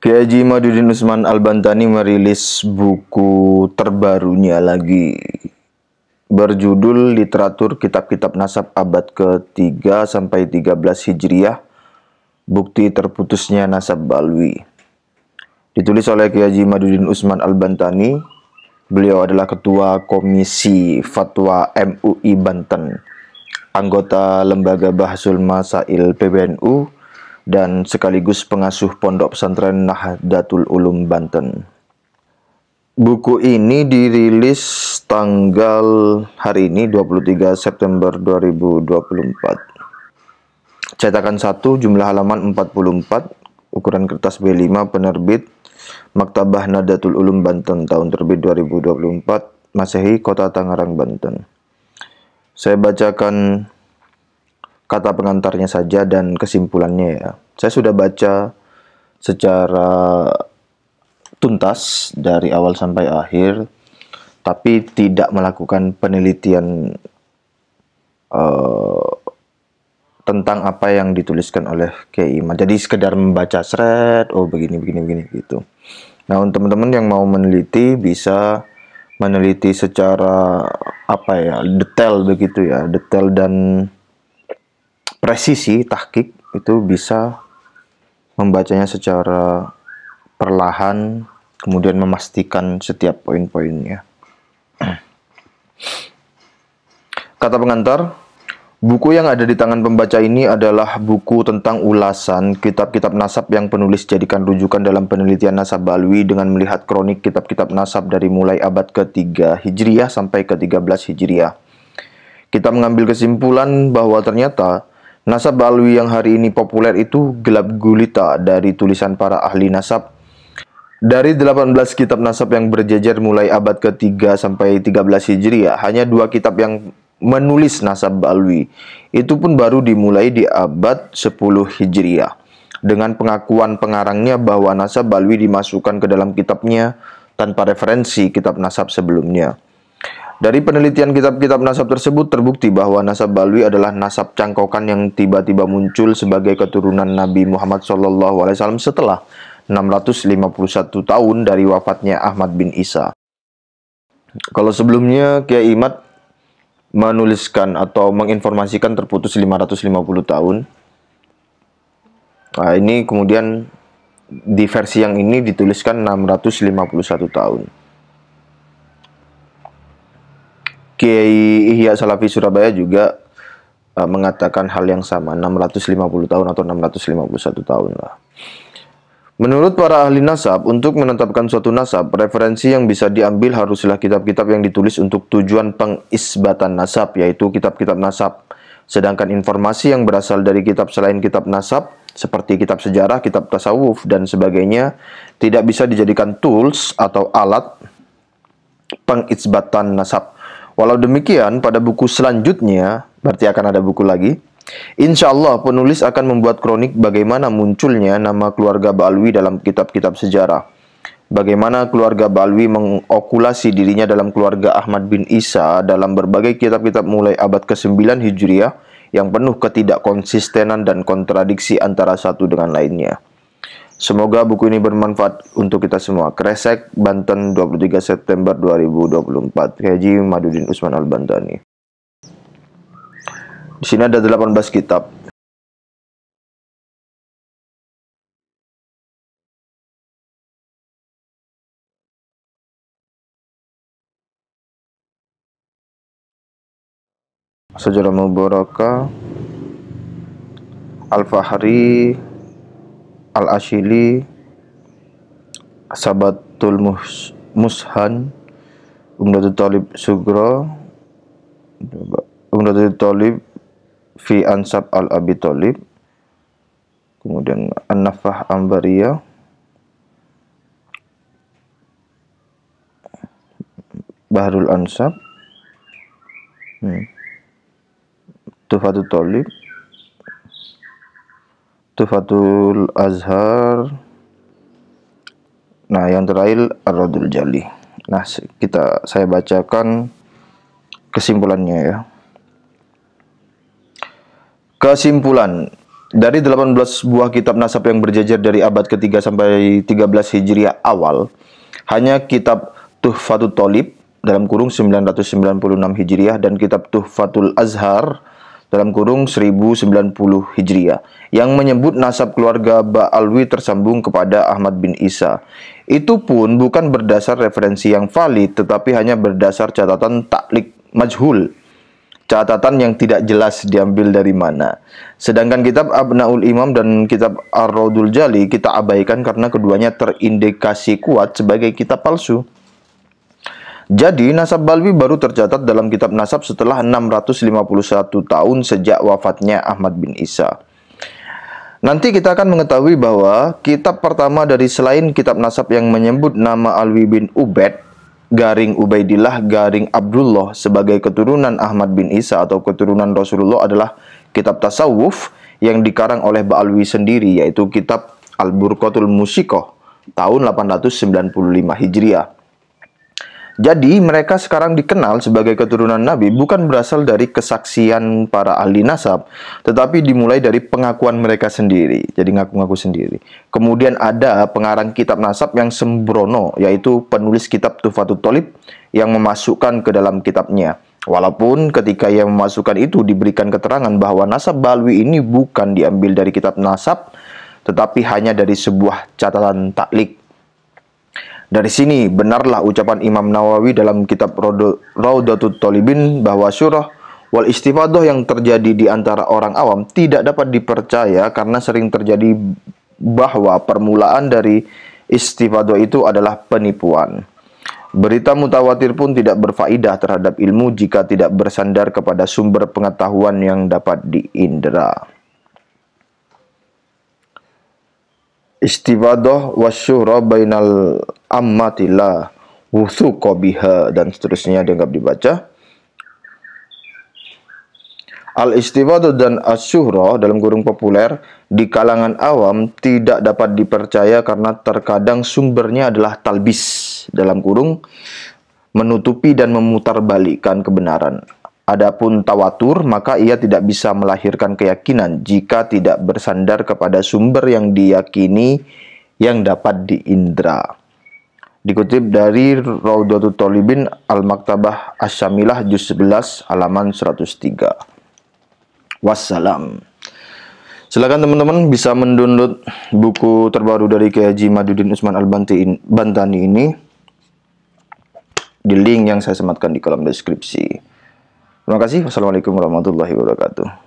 Kiai Haji Madudin Usman Al-Bantani merilis buku terbarunya lagi berjudul Literatur Kitab-Kitab Nasab Abad ke-3 sampai 13 Hijriah, Bukti Terputusnya Nasab Balwi. Ditulis oleh Kiai Haji Madudin Usman Al-Bantani. Beliau adalah Ketua Komisi Fatwa MUI Banten, anggota Lembaga Bahsul Masail PBNU, dan sekaligus pengasuh Pondok Pesantren Nahdlatul Ulum Banten. Buku ini dirilis tanggal hari ini 23 September 2024. Cetakan 1, jumlah halaman 44, ukuran kertas B5, penerbit Maktabah Nahdlatul Ulum Banten, tahun terbit 2024, Masehi, Kota Tangerang, Banten. Saya bacakan kata pengantarnya saja dan kesimpulannya ya. Saya sudah baca secara tuntas dari awal sampai akhir, tapi tidak melakukan penelitian tentang apa yang dituliskan oleh Kiai Imad. Jadi sekedar membaca seret, oh begini gitu. Nah, untuk teman-teman yang mau meneliti bisa meneliti secara detail begitu ya, detail dan presisi, tahqiq, itu bisa membacanya secara perlahan, kemudian memastikan setiap poin-poinnya. Kata pengantar, buku yang ada di tangan pembaca ini adalah buku tentang ulasan kitab-kitab nasab yang penulis jadikan rujukan dalam penelitian nasab Balwi dengan melihat kronik kitab-kitab nasab dari mulai abad ke-3 Hijriah sampai ke-13 Hijriah. Kita mengambil kesimpulan bahwa ternyata nasab Balwi yang hari ini populer itu gelap gulita dari tulisan para ahli nasab. Dari 18 kitab nasab yang berjejer mulai abad ke-3 sampai 13 Hijriah, hanya 2 kitab yang menulis nasab Balwi. Itu pun baru dimulai di abad 10 Hijriah. Dengan pengakuan pengarangnya bahwa nasab Balwi dimasukkan ke dalam kitabnya tanpa referensi kitab nasab sebelumnya. Dari penelitian kitab-kitab nasab tersebut terbukti bahwa nasab Balwi adalah nasab cangkokan yang tiba-tiba muncul sebagai keturunan Nabi Muhammad SAW setelah 651 tahun dari wafatnya Ahmad bin Isa. Kalau sebelumnya Kiai Imad menuliskan atau menginformasikan terputus 550 tahun. Nah, ini kemudian di versi yang ini dituliskan 651 tahun. Kiai Ihya Salafi Surabaya juga mengatakan hal yang sama, 650 tahun atau 651 tahun lah. Menurut para ahli nasab, untuk menetapkan suatu nasab, referensi yang bisa diambil haruslah kitab-kitab yang ditulis untuk tujuan pengisbatan nasab, yaitu kitab-kitab nasab. Sedangkan informasi yang berasal dari kitab selain kitab nasab, seperti kitab sejarah, kitab tasawuf, dan sebagainya, tidak bisa dijadikan tools atau alat pengisbatan nasab. Walau demikian, pada buku selanjutnya, berarti akan ada buku lagi, insya Allah penulis akan membuat kronik bagaimana munculnya nama keluarga Balwi dalam kitab-kitab sejarah. Bagaimana keluarga Balwi mengokulasi dirinya dalam keluarga Ahmad bin Isa dalam berbagai kitab-kitab mulai abad ke-9 Hijriah yang penuh ketidakkonsistenan dan kontradiksi antara satu dengan lainnya. Semoga buku ini bermanfaat untuk kita semua. Kresek, Banten, 23 September 2024. Kiai Haji Madudin Usman Al-Bantani. Di sini ada 18 kitab. Sejarah Mubarakah, Al-Fahri, Al-Ashili, Sabatul Mushan, Umdatul Talib Sugra, Umdatul Talib fi Ansab Al-Abi Talib, kemudian An-Nafah Ambariyah, Bahrul Ansab, Tufatul Talib, Tufatul Azhar. Nah, yang terakhir Ar-Radul Jali. Nah, saya bacakan kesimpulannya ya. Kesimpulan, Dari 18 buah kitab nasab yang berjejer dari abad ke-3 sampai 13 Hijriah awal, hanya kitab Tuhfatul Thalib dalam kurung 996 Hijriah dan kitab Tuhfatul Azhar dalam kurung 1090 Hijriah yang menyebut nasab keluarga Ba'alwi tersambung kepada Ahmad bin Isa. Itu pun bukan berdasar referensi yang valid, tetapi hanya berdasar catatan taklik majhul, catatan yang tidak jelas diambil dari mana. Sedangkan kitab Abnaul Imam dan kitab Ar-Raudul Jali kita abaikan karena keduanya terindikasi kuat sebagai kitab palsu. Jadi nasab Balwi baru tercatat dalam kitab nasab setelah 651 tahun sejak wafatnya Ahmad bin Isa. Nanti kita akan mengetahui bahwa kitab pertama dari selain kitab nasab yang menyebut nama Alwi bin Ubaid garing Ubaidillah garing Abdullah sebagai keturunan Ahmad bin Isa atau keturunan Rasulullah adalah kitab tasawuf yang dikarang oleh Ba'alwi sendiri, yaitu kitab Al-Burqatul Musiqah tahun 895 Hijriah. Jadi mereka sekarang dikenal sebagai keturunan Nabi bukan berasal dari kesaksian para ahli nasab, tetapi dimulai dari pengakuan mereka sendiri. Jadi ngaku-ngaku sendiri. Kemudian ada pengarang kitab nasab yang sembrono, yaitu penulis kitab Tuhfatul Thalib yang memasukkan ke dalam kitabnya. Walaupun ketika ia memasukkan itu diberikan keterangan bahwa nasab Balwi ini bukan diambil dari kitab nasab, tetapi hanya dari sebuah catatan taklik. Dari sini benarlah ucapan Imam Nawawi dalam kitab Raudatul Thalibin bahwa syurah wal istifadah yang terjadi di antara orang awam tidak dapat dipercaya karena sering terjadi bahwa permulaan dari istifadah itu adalah penipuan. Berita mutawatir pun tidak berfaedah terhadap ilmu jika tidak bersandar kepada sumber pengetahuan yang dapat diindra. Istifadah wasyura bainal ammatillah wuthuqa biha dan seterusnya dianggap dibaca. Al-istifadah dan asyuhra dalam kurung populer di kalangan awam tidak dapat dipercaya karena terkadang sumbernya adalah talbis dalam kurung menutupi dan memutarbalikkan kebenaran. Adapun tawatur, maka ia tidak bisa melahirkan keyakinan jika tidak bersandar kepada sumber yang diyakini yang dapat diindra. Dikutip dari Raudatul Thalibin Al-Maktabah Asy-Syamilah juz 11 halaman 103. Wassalam. Silakan teman-teman bisa mendownload buku terbaru dari Kiai Haji Maduddin Utsman Al-Bantani ini di link yang saya sematkan di kolom deskripsi. Terima kasih. Wassalamualaikum warahmatullahi wabarakatuh.